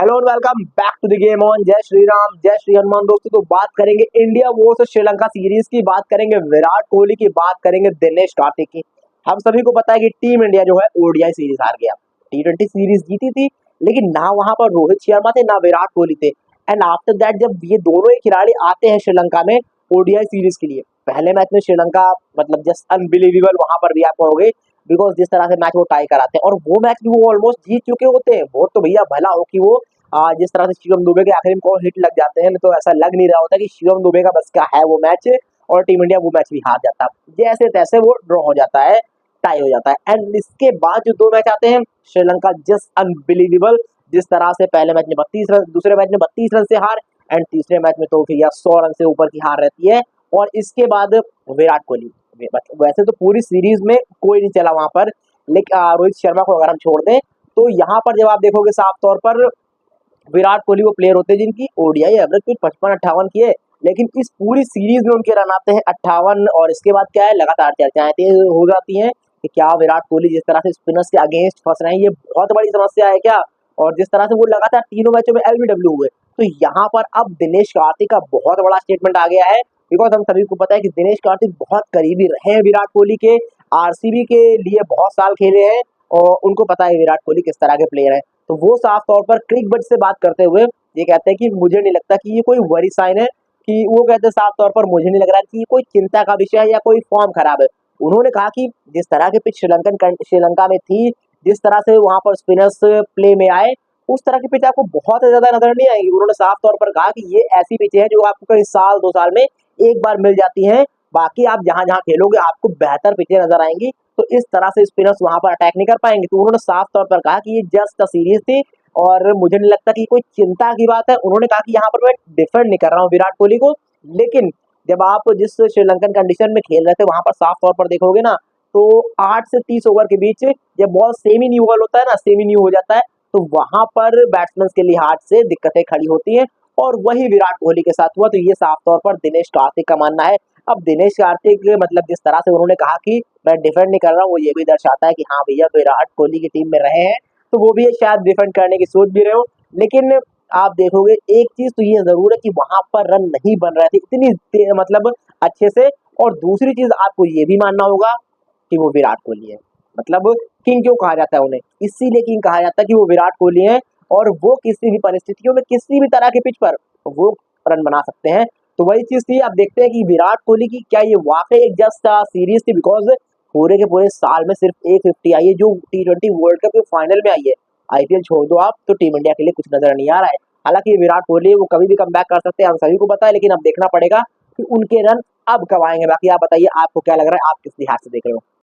Hello and welcome back to the game on. जय श्री राम, जय श्री हनुमान। दोस्तों तो बात करेंगे इंडिया वर्सेस श्रीलंका सीरीज की, बात करेंगे विराट कोहली की, बात करेंगे दिनेश कार्तिक की। हम सभी को पता है कि टीम इंडिया जो है ओडीआई सीरीज हार गया। टी20 सीरीज जीती थी, लेकिन ना वहां पर रोहित शर्मा थे ना विराट कोहली थे। एंड आफ्टर दैट जब ये दोनों ही खिलाड़ी आते हैं श्रीलंका में ओडीआई सीरीज के लिए, पहले मैच में श्रीलंका मतलब जस्ट अनबिलीवेबल वहां पर भी आप कहोगे, बिकॉज जिस तरह से मैच वो टाई कराते हैं और वो मैच भी वो ऑलमोस्ट जीत चुके होते हैं। वो तो भैया भला हो कि वो जिस तरह से शिवम दुबे के आखिरी में को हिट लग जाते हैं, तो ऐसा लग नहीं रहा होता कि शिवम दुबे का बस का है वो मैच, और टीम इंडिया वो मैच भी हार जाता। जैसे तैसे वो ड्रॉ हो जाता है, टाई हो जाता है। एंड इसके बाद जो दो मैच आते हैं, श्रीलंका जस्ट अनबिलीवेबल। जिस तरह से पहले मैच में 32 रन, दूसरे मैच में 32 रन से हार, एंड तीसरे मैच में तो भैया 100 रन से ऊपर की हार रहती है। और इसके बाद विराट कोहली, वैसे तो पूरी सीरीज में कोई नहीं चला वहां पर, लेकिन रोहित शर्मा को अगर हम छोड़ दें तो यहाँ पर जब आप देखोगे साफ तौर पर विराट कोहली वो प्लेयर होते हैं जिनकी ओडीआई एवरेज कुछ 55-58 की है, लेकिन इस पूरी सीरीज में उनके रन आते हैं 58। और इसके बाद क्या है, लगातार चर्चाएं तेज हो जाती हैं कि क्या विराट कोहली जिस तरह से स्पिनर्स के अगेंस्ट फंस रहे हैं, ये बहुत बड़ी समस्या है क्या। और जिस तरह से वो लगातार तीनों मैचों में एलबीडब्ल्यू हुए, तो यहाँ पर अब दिनेश कार्तिक का बहुत बड़ा स्टेटमेंट आ गया है। बिकॉज हम सभी को पता है कि दिनेश कार्तिक बहुत करीबी रहे हैं विराट कोहली के, आरसीबी के लिए बहुत साल खेले हैं, और उनको पता है विराट कोहली किस तरह के प्लेयर है। तो वो साफ तौर पर क्रिक बट से बात करते हुए ये कहते हैं कि मुझे नहीं लगता कि ये कोई वरी साइन है, कि वो कहते हैं साफ तौर पर मुझे नहीं लग रहा है कि ये कोई चिंता का विषय है या कोई फॉर्म खराब है। उन्होंने कहा कि जिस तरह के पिच श्रीलंका में थी, जिस तरह से वहां पर स्पिनर्स प्ले में आए, उस तरह की पिच आपको बहुत ज्यादा नजर नहीं आएगी। उन्होंने साफ तौर पर कहा कि ये ऐसी पिच है जो आपको कई साल 2 साल में एक बार मिल जाती है, बाकी आप जहां जहां खेलोगे आपको बेहतर पिचें नजर आएंगी, तो इस तरह से स्पिनर्स वहां पर अटैक नहीं कर पाएंगे। तो उन्होंने साफ तौर पर कहा कि ये जस्ट अ सीरीज थी और मुझे नहीं लगता कि कोई चिंता की बात है। उन्होंने कहा कि यहाँ पर मैं डिफेंड नहीं कर रहा हूँ विराट कोहली को, लेकिन जब आप जिस श्रीलंकन कंडीशन में खेल रहे थे वहां पर साफ तौर पर देखोगे ना, तो 8 से 30 ओवर के बीच जब बॉल सेमी न्यू बॉल होता है ना, सेमी न्यू हो जाता है, तो वहां पर बैट्समैन के लिहाज से दिक्कतें खड़ी होती हैं, और वही विराट कोहली के साथ हुआ। तो ये साफ तौर पर दिनेश कार्तिक का मानना है। अब दिनेश कार्तिक मतलब जिस तरह से उन्होंने कहा कि मैं डिफेंड नहीं कर रहा हूँ, वो ये भी दर्शाता है कि हाँ भैया विराट कोहली की टीम में रहे हैं, तो वो भी शायद डिफेंड करने की सोच भी रहे हो। लेकिन आप देखोगे एक चीज तो ये जरूर है कि वहां पर रन नहीं बन रहे थे इतनी मतलब अच्छे से। और दूसरी चीज आपको ये भी मानना होगा कि वो विराट कोहली है। मतलब किंग क्यों कहा जाता है उन्हें, इसीलिए किंग कहा जाता है कि वो विराट कोहली है, और वो किसी भी परिस्थितियों में किसी भी तरह के पिच पर वो रन बना सकते हैं। तो वही चीज थी। आप देखते हैं कि विराट कोहली की क्या ये वाकई एक जस्ट सीरीज थी, बिकॉज पूरे के पूरे साल में सिर्फ एक 50 आई है जो टी20 वर्ल्ड कप के फाइनल में आई है। आईपीएल छोड़ दो आप, तो टीम इंडिया के लिए कुछ नजर नहीं आ रहा है। हालांकि विराट कोहली वो कभी भी कम कर सकते हैं, हम सभी को पता है, लेकिन अब देखना पड़ेगा कि उनके रन अब कब आएंगे। बाकी आप बताइए आपको क्या लग रहा है, आप किस लिहाज से देख रहे हो।